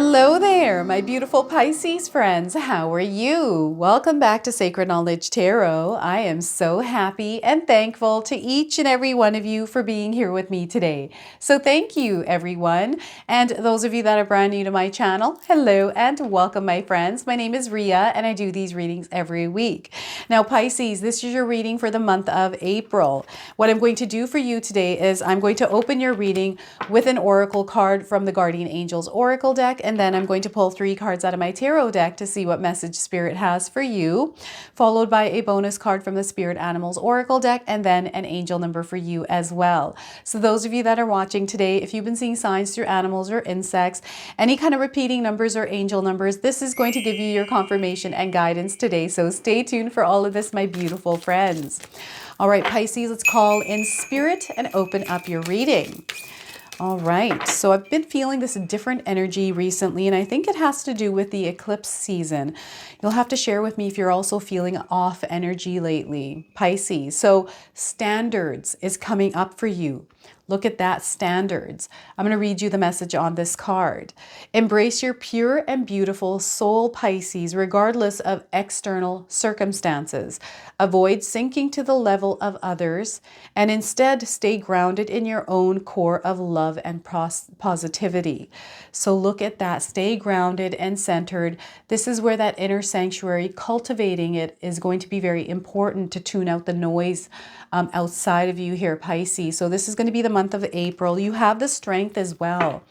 Hello there, my beautiful Pisces friends. How are you? Welcome back to Sacred Knowledge Tarot. I am so happy and thankful to each and every one of you for being here with me today. So thank you, everyone. And those of you that are brand new to my channel, hello and welcome, my friends. My name is Ria and I do these readings every week. Now, Pisces, this is your reading for the month of April. What I'm going to do for you today is I'm going to open your reading with an oracle card from the Guardian Angels Oracle deck. And then I'm going to pull 3 cards out of my tarot deck to see what message Spirit has for you, followed by a bonus card from the Spirit Animals Oracle deck, and then an angel number for you as well. So those of you that are watching today, if you've been seeing signs through animals or insects, any kind of repeating numbers or angel numbers, this is going to give you your confirmation and guidance today. So stay tuned for all of this, my beautiful friends. All right, Pisces, let's call in Spirit and open up your reading. All right, so I've been feeling this different energy recently, and I think it has to do with the eclipse season. You'll have to share with me if you're also feeling off energy lately, Pisces. So standards is coming up for you. Look at that, standards. I'm going to read you the message on this card. Embrace your pure and beautiful soul, Pisces, regardless of external circumstances. Avoid sinking to the level of others and instead stay grounded in your own core of love and positivity. So look at that. Stay grounded and centered. This is where that inner sanctuary, cultivating it, is going to be very important to tune out the noise outside of you here, Pisces. So this is going to be the month of April. You have the strength as well.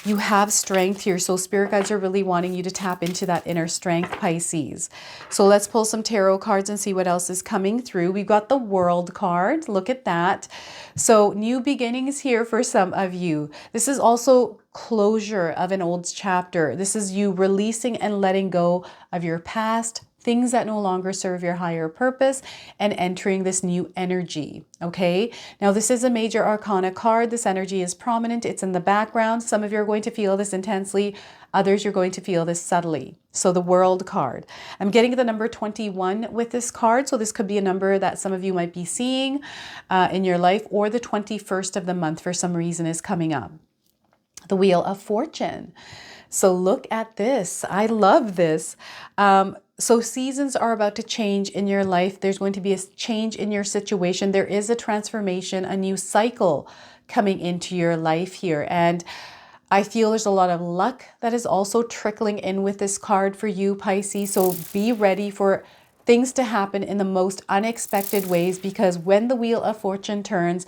You have strength here. So spirit guides are really wanting you to tap into that inner strength, Pisces. So let's pull some tarot cards and see what else is coming through. We've got the World card. Look at that. So new beginnings here for some of you. This is also closure of an old chapter. This is you releasing and letting go of your past, things that no longer serve your higher purpose, and entering this new energy, okay? Now, this is a major arcana card. This energy is prominent. It's in the background. Some of you are going to feel this intensely. Others, you're going to feel this subtly. So the World card. I'm getting the number 21 with this card. So this could be a number that some of you might be seeing in your life, or the 21st of the month for some reason is coming up. The Wheel of Fortune. So look at this. I love this. So seasons are about to change in your life. There's going to be a change in your situation. There is a transformation, a new cycle coming into your life here. And I feel there's a lot of luck that is also trickling in with this card for you, Pisces. So be ready for things to happen in the most unexpected ways, because when the Wheel of Fortune turns,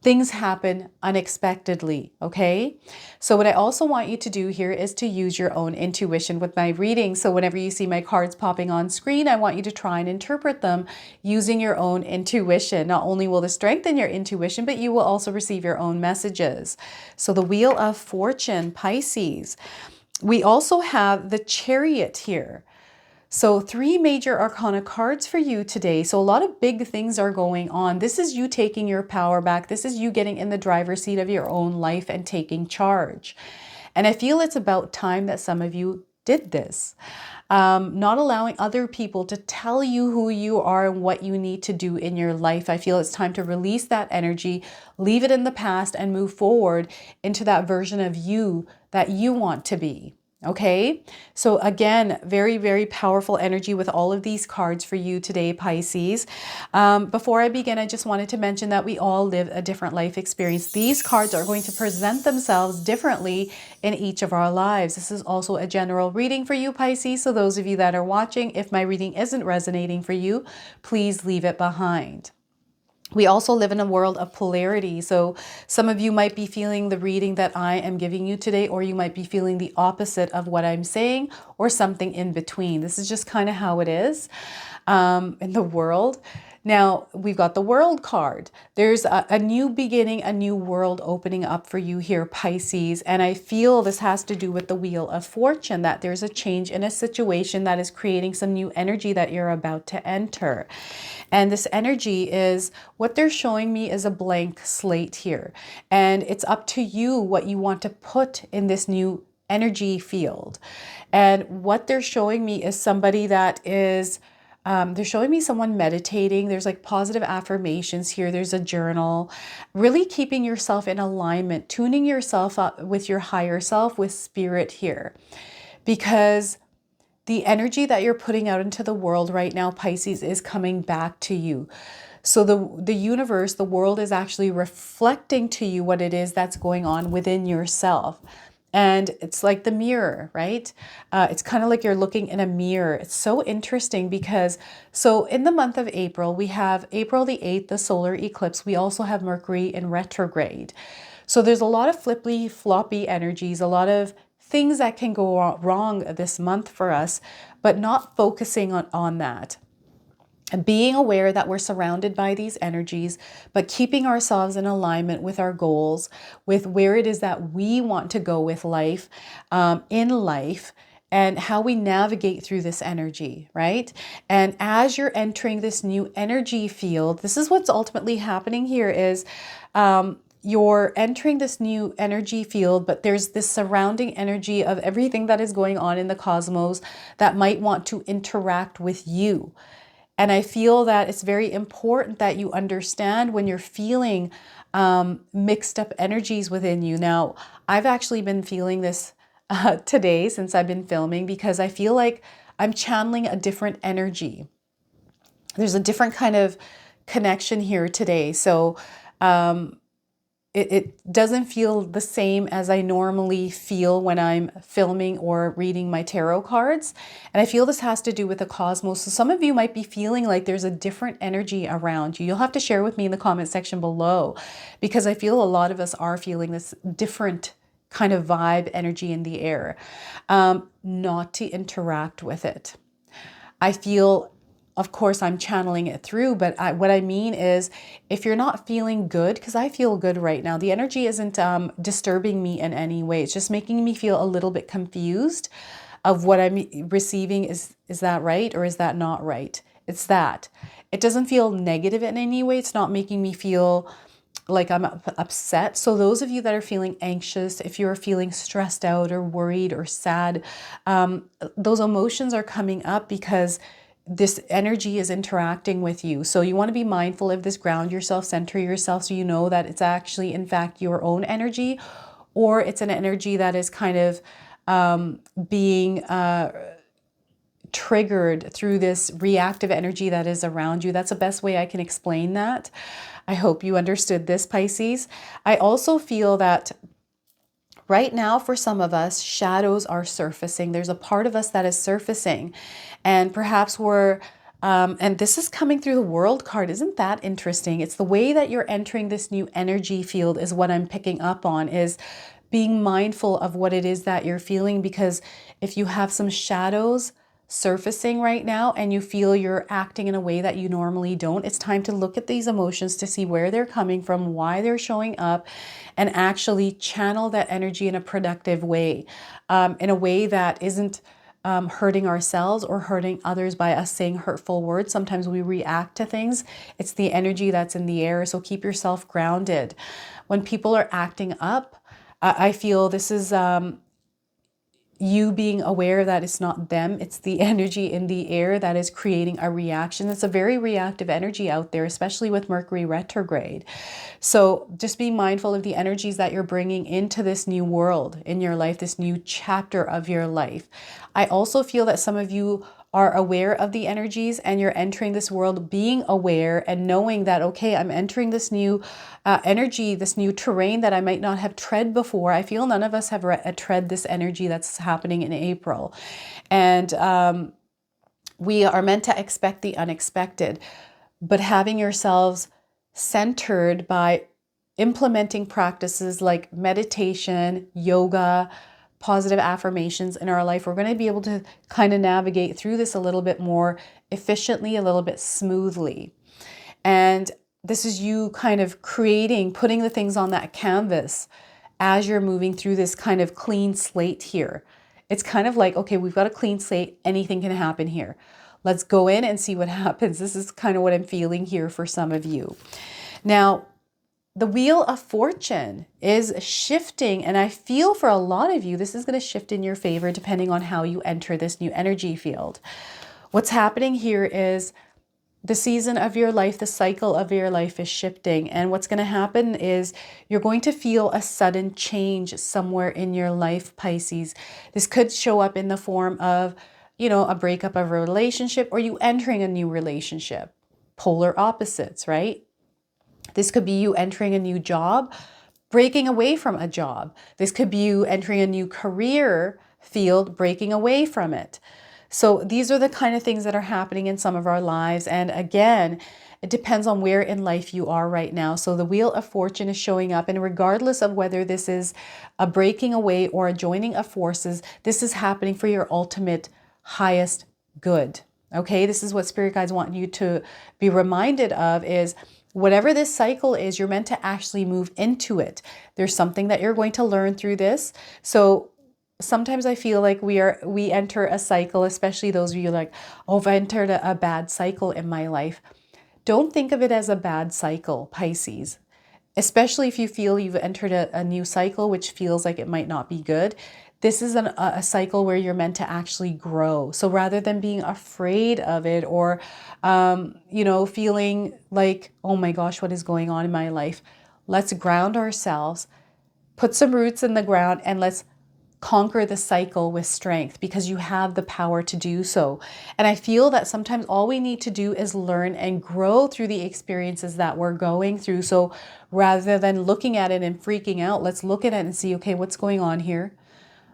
things happen unexpectedly, okay? So what I also want you to do here is to use your own intuition with my reading. So whenever you see my cards popping on screen, I want you to try and interpret them using your own intuition. Not only will this strengthen your intuition, but you will also receive your own messages. So the Wheel of Fortune, Pisces. We also have the Chariot here. So 3 major arcana cards for you today. So a lot of big things are going on. This is you taking your power back. This is you getting in the driver's seat of your own life and taking charge. And I feel it's about time that some of you did this. Not allowing other people to tell you who you are and what you need to do in your life. I feel it's time to release that energy, leave it in the past, and move forward into that version of you that you want to be. Okay, so again, very, very powerful energy with all of these cards for you today, Pisces. Before I begin, I just wanted to mention that we all live a different life experience. These cards are going to present themselves differently in each of our lives. This is also a general reading for you, Pisces. So those of you that are watching, if my reading isn't resonating for you, please leave it behind. We also live in a world of polarity. So some of you might be feeling the reading that I am giving you today, or you might be feeling the opposite of what I'm saying, or something in between. This is just kind of how it is in the world. Now, we've got the World card. There's a new beginning, a new world opening up for you here, Pisces. And I feel this has to do with the Wheel of Fortune, that there's a change in a situation that is creating some new energy that you're about to enter. And this energy is, what they're showing me is a blank slate here. And it's up to you what you want to put in this new energy field. And what they're showing me is somebody that is They're showing me someone meditating. There's like positive affirmations here. There's a journal. Really keeping yourself in alignment, tuning yourself up with your higher self, with spirit here. Because the energy that you're putting out into the world right now, Pisces, is coming back to you. So the universe, the world is actually reflecting to you what it is that's going on within yourself. And it's like the mirror, right? It's kind of like you're looking in a mirror. It's so interesting because, so in the month of April, we have April the 8th, the solar eclipse. We also have Mercury in retrograde. So there's a lot of flippy, floppy energies, a lot of things that can go wrong this month for us, but not focusing on that. And being aware that we're surrounded by these energies, but keeping ourselves in alignment with our goals, with where it is that we want to go with life, in life, and how we navigate through this energy, right? And as you're entering this new energy field, this is what's ultimately happening here is, you're entering this new energy field, but there's this surrounding energy of everything that is going on in the cosmos that might want to interact with you. And I feel that it's very important that you understand when you're feeling mixed up energies within you. Now, I've actually been feeling this today since I've been filming, because I feel like I'm channeling a different energy. There's a different kind of connection here today. So it doesn't feel the same as I normally feel when I'm filming or reading my tarot cards. And I feel this has to do with the cosmos. So some of you might be feeling like there's a different energy around you. You'll have to share with me in the comment section below, because I feel a lot of us are feeling this different kind of vibe, energy in the air, not to interact with it. I feel, of course, I'm channeling it through, but what I mean is, if you're not feeling good, because I feel good right now, the energy isn't disturbing me in any way. It's just making me feel a little bit confused of what I'm receiving. Is that right, or is that not right? It's that. It doesn't feel negative in any way. It's not making me feel like I'm upset. So those of you that are feeling anxious, if you're feeling stressed out or worried or sad, those emotions are coming up because this energy is interacting with you. So you want to be mindful of this, ground yourself, center yourself, so you know that it's actually, in fact, your own energy, or it's an energy that is kind of being triggered through this reactive energy that is around you. That's the best way I can explain that. I hope you understood this, Pisces. I also feel that right now, for some of us, shadows are surfacing. There's a part of us that is surfacing, and perhaps we're, and this is coming through the World card. Isn't that interesting? It's the way that you're entering this new energy field is what I'm picking up on, is being mindful of what it is that you're feeling, because if you have some shadows surfacing right now and you feel you're acting in a way that you normally don't, it's time to look at these emotions to see where they're coming from, why they're showing up, and actually channel that energy in a productive way, in a way that isn't hurting ourselves or hurting others by us saying hurtful words. Sometimes we react to things. It's the energy that's in the air. So keep yourself grounded. When people are acting up, I feel this is you being aware that it's not them, it's the energy in the air that is creating a reaction. It's a very reactive energy out there, especially with Mercury retrograde. So just be mindful of the energies that you're bringing into this new world in your life, this new chapter of your life. I also feel that some of you are aware of the energies and you're entering this world being aware and knowing that, okay, I'm entering this new energy, this new terrain that I might not have tread before. I feel none of us have tread this energy that's happening in April. And we are meant to expect the unexpected, but having yourselves centered by implementing practices like meditation, yoga, positive affirmations in our life, we're going to be able to kind of navigate through this a little bit more efficiently, a little bit smoothly. And this is you kind of creating, putting the things on that canvas as you're moving through this kind of clean slate here. It's kind of like, okay, we've got a clean slate. Anything can happen here. Let's go in and see what happens. This is kind of what I'm feeling here for some of you. Now, the Wheel of Fortune is shifting, and I feel for a lot of you, this is going to shift in your favor depending on how you enter this new energy field. What's happening here is the season of your life, the cycle of your life is shifting. And what's going to happen is you're going to feel a sudden change somewhere in your life, Pisces. This could show up in the form of, a breakup of a relationship or you entering a new relationship. Polar opposites, right? This could be you entering a new job, breaking away from a job. This could be you entering a new career field, breaking away from it. So these are the kind of things that are happening in some of our lives. And again, it depends on where in life you are right now. So the Wheel of Fortune is showing up, and regardless of whether this is a breaking away or a joining of forces, this is happening for your ultimate highest good. Okay, this is what Spirit Guides want you to be reminded of is whatever this cycle is, you're meant to actually move into it. There's something that you're going to learn through this. So sometimes I feel like we enter a cycle, especially those of you like, oh, I've entered a bad cycle in my life. Don't think of it as a bad cycle, Pisces. Especially if you feel you've entered a new cycle, which feels like it might not be good. This is a cycle where you're meant to actually grow. So rather than being afraid of it or, feeling like, oh my gosh, what is going on in my life? Let's ground ourselves, put some roots in the ground, and let's conquer the cycle with strength because you have the power to do so. And I feel that sometimes all we need to do is learn and grow through the experiences that we're going through. So rather than looking at it and freaking out, let's look at it and see, okay, what's going on here?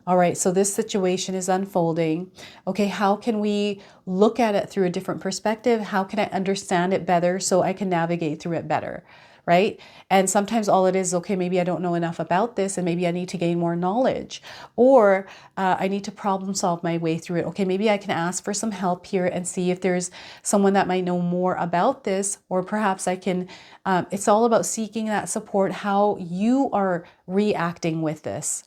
All right, so this situation is unfolding. Okay, how can we look at it through a different perspective? How can I understand it better so I can navigate through it better? Right? And sometimes all it is, okay, maybe I don't know enough about this and maybe I need to gain more knowledge, or I need to problem solve my way through it. Okay, maybe I can ask for some help here and see if there's someone that might know more about this, or perhaps I can, it's all about seeking that support, how you are reacting with this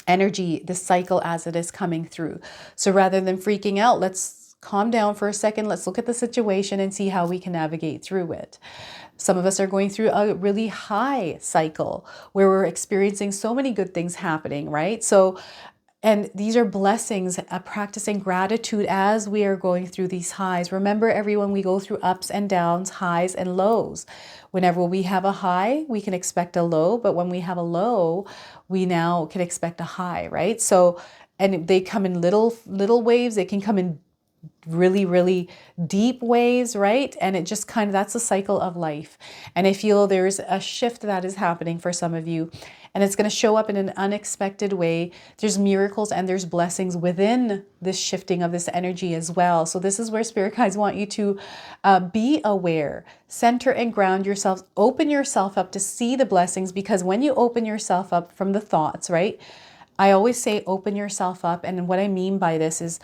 energy, the cycle as it is coming through. So rather than freaking out, let's calm down for a second. Let's look at the situation and see how we can navigate through it. Some of us are going through a really high cycle where we're experiencing so many good things happening, right? So, and these are blessings, practicing gratitude as we are going through these highs. Remember, everyone, we go through ups and downs, highs and lows. Whenever we have a high, we can expect a low, but when we have a low, we now can expect a high, right? So, and they come in little waves. They can come in really, really deep ways, right? And it just kind of, that's a cycle of life. And I feel there's a shift that is happening for some of you, and it's going to show up in an unexpected way. There's miracles and there's blessings within this shifting of this energy as well. So this is where Spirit Guides want you to be aware, center and ground yourself, open yourself up to see the blessings, because when you open yourself up from the thoughts, right? I always say open yourself up. And what I mean by this is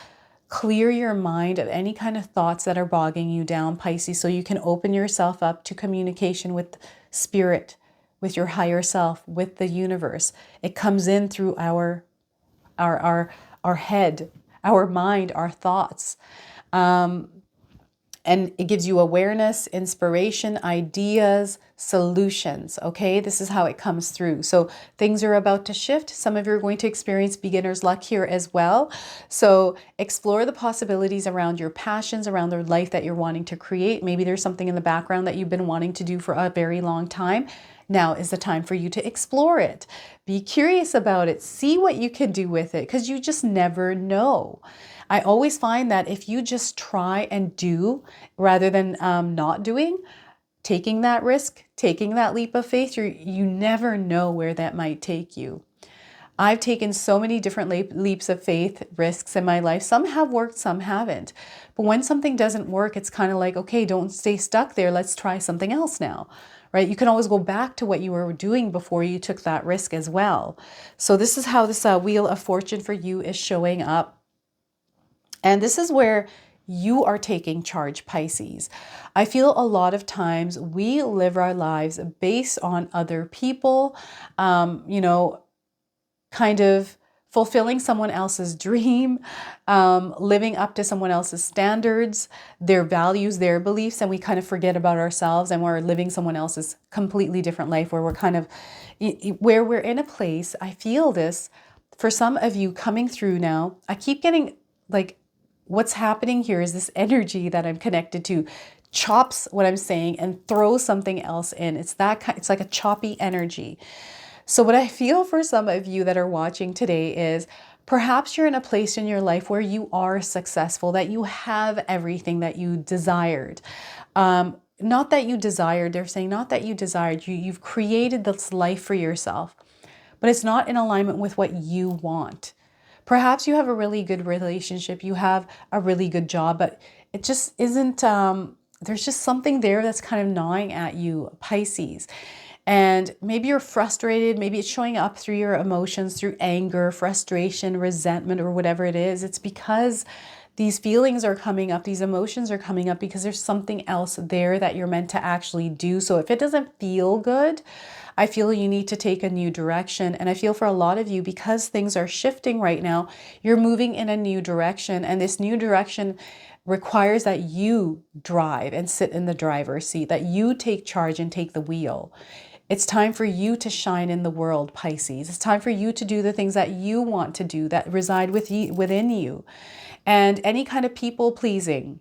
clear your mind of any kind of thoughts that are bogging you down, Pisces, so you can open yourself up to communication with spirit, with your higher self, with the universe. It comes in through our head, our mind, our thoughts. And it gives you awareness, inspiration, ideas, solutions. Okay, this is how it comes through. So things are about to shift. Some of you are going to experience beginner's luck here as well. So explore the possibilities around your passions, around the life that you're wanting to create. Maybe there's something in the background that you've been wanting to do for a very long time. Now is the time for you to explore it. Be curious about it. See what you can do with it, because you just never know. I always find that if you just try and do rather than not doing, taking that risk, taking that leap of faith, you never know where that might take you. I've taken so many different leaps of faith, risks in my life. Some have worked, some haven't. But when something doesn't work, it's kind of like, okay, don't stay stuck there. Let's try something else now, right? You can always go back to what you were doing before you took that risk as well. So this is how this Wheel of Fortune for you is showing up. And this is where you are taking charge, Pisces. I feel a lot of times we live our lives based on other people, kind of fulfilling someone else's dream, living up to someone else's standards, their values, their beliefs, and we kind of forget about ourselves and we're living someone else's completely different life where we're in a place, I feel this, for some of you coming through now, I keep getting like what's happening here is this energy that I'm connected to chops what I'm saying and throws something else in. It's like a choppy energy. So what I feel for some of you that are watching today is perhaps you're in a place in your life where you are successful, that you have everything that you desired. Not that you desired, they're saying not that you desired, you've created this life for yourself, but it's not in alignment with what you want. Perhaps you have a really good relationship, you have a really good job, but it just isn't, there's just something there that's kind of gnawing at you, Pisces. And maybe you're frustrated, maybe it's showing up through your emotions, through anger, frustration, resentment, or whatever it is. It's because these feelings are coming up, these emotions are coming up because there's something else there that you're meant to actually do. So if it doesn't feel good, I feel you need to take a new direction. And I feel for a lot of you, because things are shifting right now, you're moving in a new direction. And this new direction requires that you drive and sit in the driver's seat, that you take charge and take the wheel. It's time for you to shine in the world, Pisces. It's time for you to do the things that you want to do, that reside within you. And any kind of people pleasing,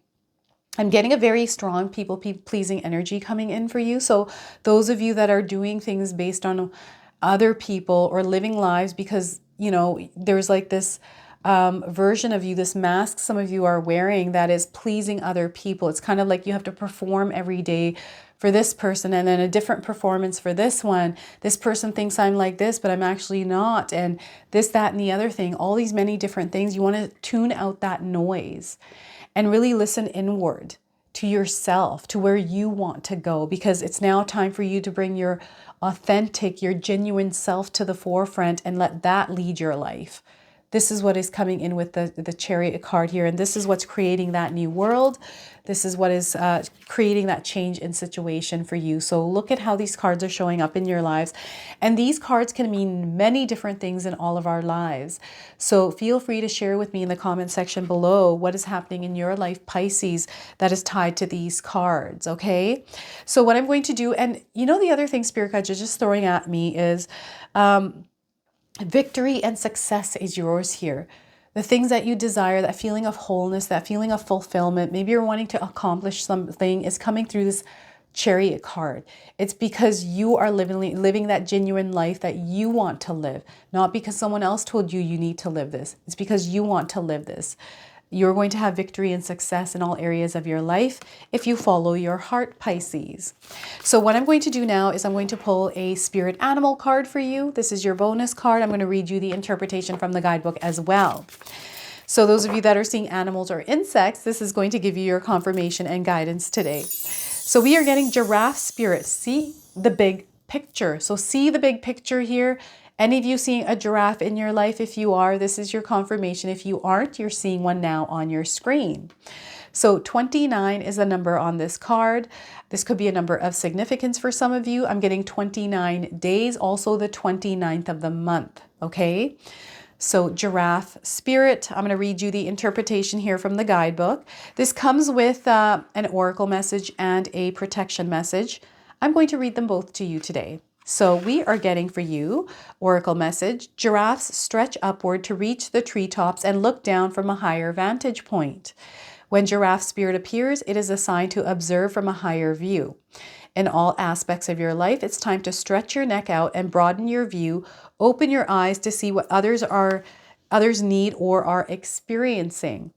I'm getting a very strong people pleasing energy coming in for you. So those of you that are doing things based on other people or living lives because, you know, there's like this version of you, this mask some of you are wearing that is pleasing other people. It's kind of like you have to perform every day for this person and then a different performance for this one. This person thinks I'm like this, but I'm actually not. And this, that, and the other thing, all these many different things. You want to tune out that noise and really listen inward to yourself, to where you want to go, because it's now time for you to bring your authentic, your genuine self to the forefront and let that lead your life. This is what is coming in with the Chariot card here. And this is what's creating that new world. This is what is creating that change in situation for you. So look at how these cards are showing up in your lives. And these cards can mean many different things in all of our lives. So feel free to share with me in the comment section below what is happening in your life, Pisces, that is tied to these cards, okay? So what I'm going to do, and you know the other thing Spirit guides are just throwing at me is victory and success is yours here. The things that you desire, that feeling of wholeness, that feeling of fulfillment, maybe you're wanting to accomplish something, is coming through this Chariot card. It's because you are living that genuine life that you want to live, not because someone else told you you need to live this. It's because you want to live this. You're going to have victory and success in all areas of your life if you follow your heart, Pisces. So what I'm going to do now is I'm going to pull a spirit animal card for you. This is your bonus card. I'm going to read you the interpretation from the guidebook as well. So those of you that are seeing animals or insects, this is going to give you your confirmation and guidance today. So we are getting giraffe spirit. See the big picture. So see the big picture here. Any of you seeing a giraffe in your life? If you are, this is your confirmation. If you aren't, you're seeing one now on your screen. So 29 is the number on this card. This could be a number of significance for some of you. I'm getting 29 days, also the 29th of the month, okay? So giraffe spirit, I'm going to read you the interpretation here from the guidebook. This comes with an oracle message and a protection message. I'm going to read them both to you today. So we are getting for you, oracle message, giraffes stretch upward to reach the treetops and look down from a higher vantage point. When giraffe spirit appears, it is a sign to observe from a higher view. In all aspects of your life, it's time to stretch your neck out and broaden your view, open your eyes to see what others need or are experiencing,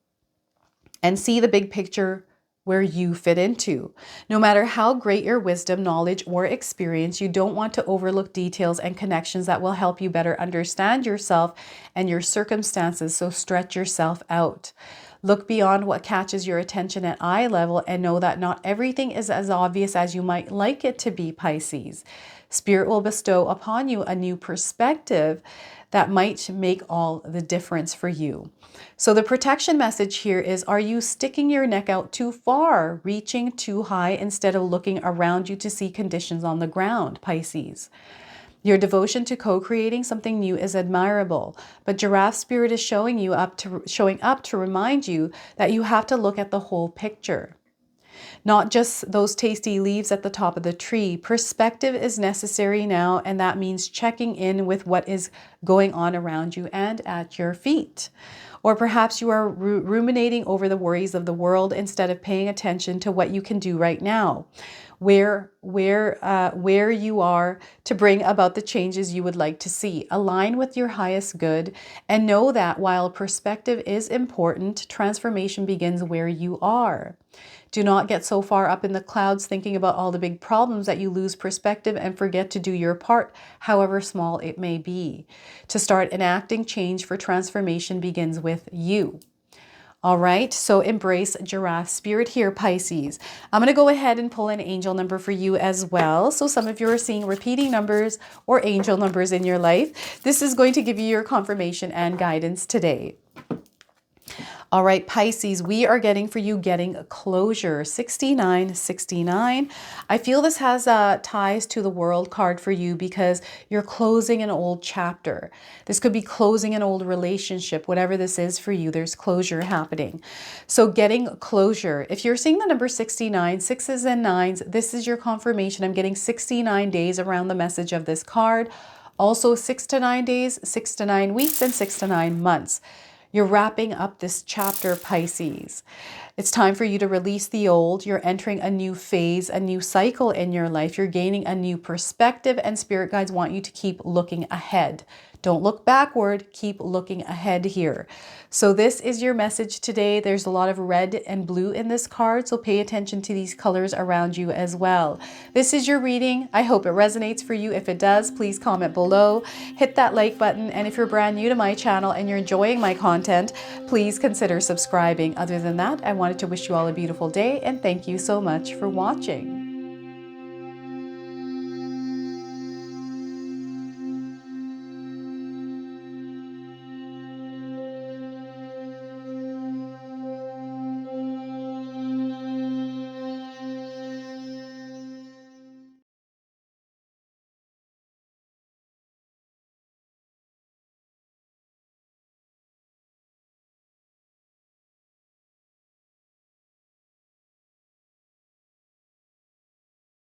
and see the big picture where you fit into. No matter how great your wisdom, knowledge, or experience, you don't want to overlook details and connections that will help you better understand yourself and your circumstances, so stretch yourself out. Look beyond what catches your attention at eye level and know that not everything is as obvious as you might like it to be, Pisces. Spirit will bestow upon you a new perspective that might make all the difference for you. So the protection message here is, are you sticking your neck out too far, reaching too high instead of looking around you to see conditions on the ground, Pisces? Your devotion to co-creating something new is admirable, but giraffe spirit is showing up to remind you that you have to look at the whole picture. Not just those tasty leaves at the top of the tree. Perspective is necessary now, and that means checking in with what is going on around you and at your feet. Or perhaps you are ruminating over the worries of the world instead of paying attention to what you can do right now, where you are to bring about the changes you would like to see. Align with your highest good and know that while perspective is important, transformation begins where you are. Do not get so far up in the clouds thinking about all the big problems that you lose perspective and forget to do your part, however small it may be. To start enacting change for transformation begins with you. All right, so embrace giraffe spirit here, Pisces. I'm going to go ahead and pull an angel number for you as well. So some of you are seeing repeating numbers or angel numbers in your life. This is going to give you your confirmation and guidance today. All right, Pisces, we are getting for you getting closure, 6969. I feel this has ties to the World card for you because you're closing an old chapter. This could be closing an old relationship, whatever this is for you, there's closure happening. So getting closure. If you're seeing the number 69, sixes and nines, this is your confirmation. I'm getting 69 days around the message of this card. Also 6 to 9 days, 6 to 9 weeks, and 6 to 9 months. You're wrapping up this chapter, Pisces. It's time for you to release the old. You're entering a new phase, a new cycle in your life. You're gaining a new perspective, and spirit guides want you to keep looking ahead. Don't look backward, keep looking ahead here. So this is your message today. There's a lot of red and blue in this card, so pay attention to these colors around you as well. This is your reading. I hope it resonates for you. If it does, please comment below, hit that like button, and if you're brand new to my channel and you're enjoying my content, please consider subscribing. Other than that, I wanted to wish you all a beautiful day, and thank you so much for watching.